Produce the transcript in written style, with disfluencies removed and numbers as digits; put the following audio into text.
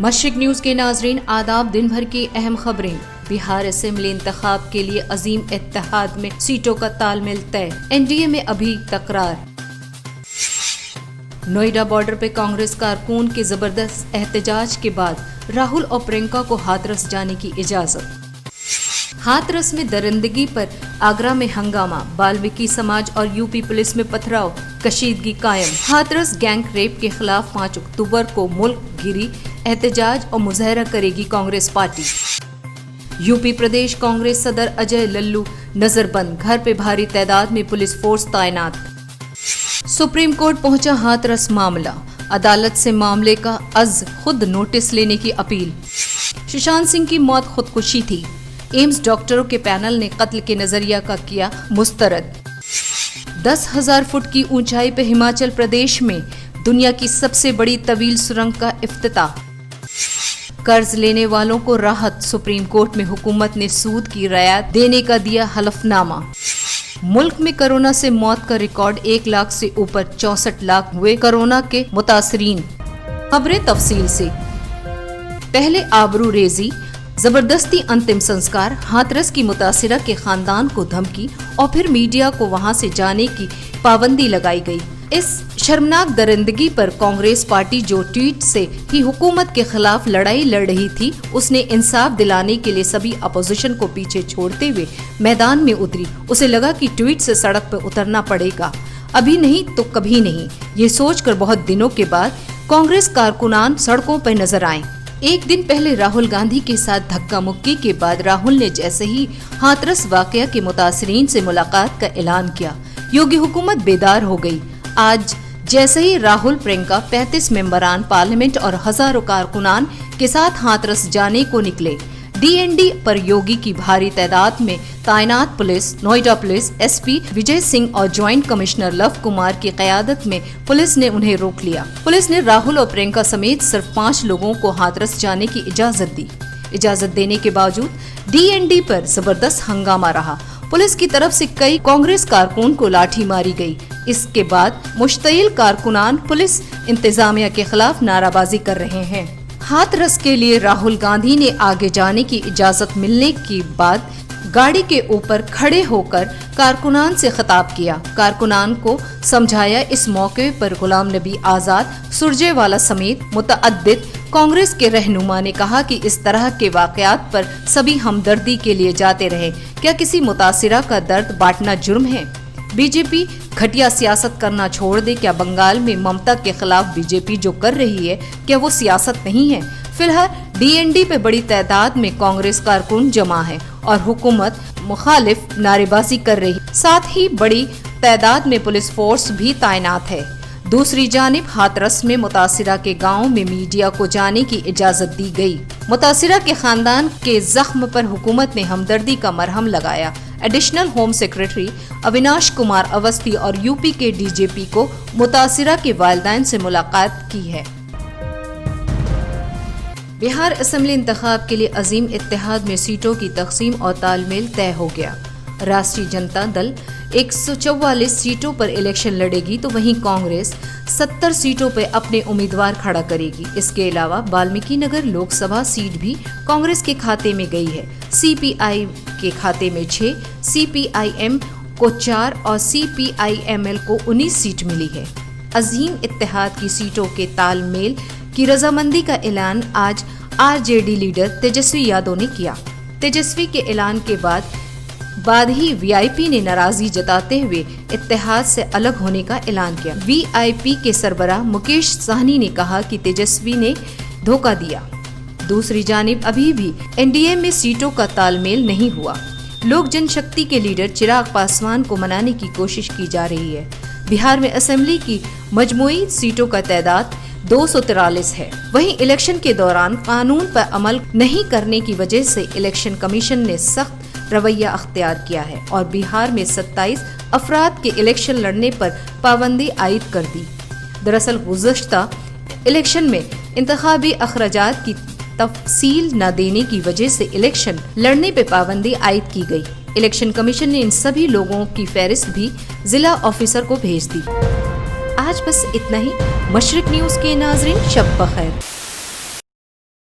मशरिक news के नाजरीन आदाब। दिन भर की अहम खबरें। बिहार असेंबली इंतखाब के लिए अजीम इत्तेहाद में सीटों का तालमेल तय, एनडीए में अभी तकरार। नोएडा बॉर्डर पे कांग्रेस कारकुन के जबरदस्त एहतजाज के बाद राहुल और प्रियंका को हाथरस जाने की इजाजत। हाथरस में दरिंदगी पर आगरा में हंगामा, वाल्मीकि समाज और यूपी पुलिस में पथराव, कशीदगी कायम। हाथरस गैंग रेप के खिलाफ 5 अक्टूबर को मुल्क गिरी एहतजाज और मुजाहरा करेगी कांग्रेस पार्टी। यूपी प्रदेश कांग्रेस सदर अजय लल्लू नजरबंद, घर पे भारी तादाद में पुलिस फोर्स तैनात। सुप्रीम कोर्ट पहुंचा हाथरस मामला, अदालत से मामले का खुद नोटिस लेने की अपील। सुशांत सिंह की मौत खुदकुशी थी, एम्स डॉक्टरों के पैनल ने कत्ल के नजरिया का किया मुस्तरद। 10,000 फुट की ऊंचाई पर हिमाचल प्रदेश में दुनिया की सबसे बड़ी तवील सुरंग का इफ्तिताह। कर्ज लेने वालों को राहत, सुप्रीम कोर्ट में हुकूमत ने सूद की रियायत देने का दिया हलफनामा। मुल्क में कोरोना से मौत का रिकॉर्ड 1 लाख से ऊपर, 64 लाख हुए कोरोना के मुतासरीन। खबरें तफसील से। पहले आबरू रेजी, जबरदस्ती अंतिम संस्कार, हाथरस की मुतासिरा के खानदान को धमकी और फिर मीडिया को वहां से जाने की पाबंदी लगाई गई। इस शर्मनाक दरिंदगी पर कांग्रेस पार्टी जो ट्वीट से ही हुकूमत के खिलाफ लड़ाई लड़ रही थी, उसने इंसाफ दिलाने के लिए सभी अपोजिशन को पीछे छोड़ते हुए मैदान में उतरी। उसे लगा कि ट्वीट से सड़क पर उतरना पड़ेगा, अभी नहीं तो कभी नहीं। ये सोचकर बहुत दिनों के बाद कांग्रेस कारकुनान सड़कों पर नजर आए। एक दिन पहले राहुल गांधी के साथ धक्का मुक्की के बाद राहुल ने जैसे ही हाथरस वाकया के मुतासरीन से मुलाकात का ऐलान किया, योगी हुकूमत बेदार हो गई। आज जैसे ही राहुल, प्रियंका, 35 मेंबरान पार्लियामेंट और हजारों कारकुनान के साथ हाथरस जाने को निकले। डीएनडी पर योगी की भारी तादाद में तैनात police, Noida police SP Vijay Singh और ज्वाइंट कमिश्नर लव कुमार की क़यादत में पुलिस ने उन्हें रोक लिया। पुलिस ने राहुल और प्रियंका समेत सिर्फ 5 लोगों को हाथरस जाने की इजाजत दी। इजाजत देने के बावजूद डीएनडी पर जबरदस्त हंगामा रहा। पुलिस की तरफ से कई कांग्रेस कारकुन को लाठी मारी गई। इसके बाद मुश्तइल कारकुनान पुलिस इंतजामिया के खिलाफ नाराबाजी कर रहे हैं। हाथरस के लिए राहुल गांधी ने आगे जाने की इजाजत मिलने के बाद गाड़ी के ऊपर खड़े होकर कारकुनान से खिताब किया। कारकुनान को समझाया। इस मौके पर गुलाम नबी आजाद, सुरजेवाला समेत मुतअद्दिद कांग्रेस के रहनुमा ने कहा कि इस तरह के वाकयात पर सभी हमदर्दी के लिए जाते रहे। क्या किसी मुतासिरा का दर्द बांटना जुर्म है? बीजेपी घटिया सियासत करना छोड़ दे। क्या बंगाल में ममता के खिलाफ बीजेपी जो कर रही है, क्या वो सियासत नहीं है? फिलहाल डीएनडी पे बड़ी तादाद में कांग्रेस कारकुन जमा है और हुकूमत मुखालिफ नारेबाजी कर रही, साथ ही बड़ी तादाद में पुलिस फोर्स भी तैनात है। दूसरी जानिब हाथरस में मुतासिरा के गांव में मीडिया को जाने की इजाजत दी गई। मुतासिरा के खानदान के जख्म पर हुकूमत ने हमदर्दी का मरहम लगाया। Additional home secretary Avinash Kumar Awasthi और यूपी के डीजीपी को मुतासिरा के वालिदैन से मुलाकात की है। बिहार असेंबली इंतखाब के लिए अजीम इत्तेहाद में सीटों की तकसीम और तालमेल तय हो गया। राष्ट्रीय जनता दल 144 सीटों पर इलेक्शन लड़ेगी, तो वहीं कांग्रेस 70 सीटों पर अपने उम्मीदवार खड़ा करेगी। इसके अलावा वाल्मीकि नगर लोकसभा सीट भी कांग्रेस के खाते में गई है। सीपीआई के खाते में 6, सीपीआईएम को 4 और सीपीआईएमएल को 19 सीट मिली है। अजीम इत्तेहाद की सीटों के तालमेल की रजामंदी का ऐलान आज आरजेडी लीडर तेजस्वी यादव ने किया। तेजस्वी के ऐलान के बाद ही वीआईपी ने नाराजगी जताते हुए इत्तेहाद से अलग होने का ऐलान किया। वीआईपी के सरबराह मुकेश साहनी ने कहा कि तेजस्वी ने धोखा दिया। दूसरी जानिब अभी भी एनडीए में सीटों का तालमेल नहीं हुआ। लोक जनशक्ति के लीडर चिराग पासवान को मनाने की कोशिश की जा रही है। बिहार में असेंबली की मजमूई सीटों का तादाद 243 है। वहीं इलेक्शन के दौरान कानून पर अमल नहीं करने की वजह से इलेक्शन कमीशन ने सख्त रवैया अख्तियार किया है और बिहार में 27 अफराद के इलेक्शन लड़ने पर पाबंदी आयद कर दी। दरअसल गुज़श्ता इलेक्शन में इंतखाबी अखराजात की तफसील न देने की वजह से इलेक्शन लड़ने पर पाबंदी आयद की गई। इलेक्शन कमीशन ने इन सभी लोगों की फहरिस्त भी जिला ऑफिसर को भेज दी। आज बस इतना ही। मशरिक न्यूज के नाज़रीन, शब बखैर।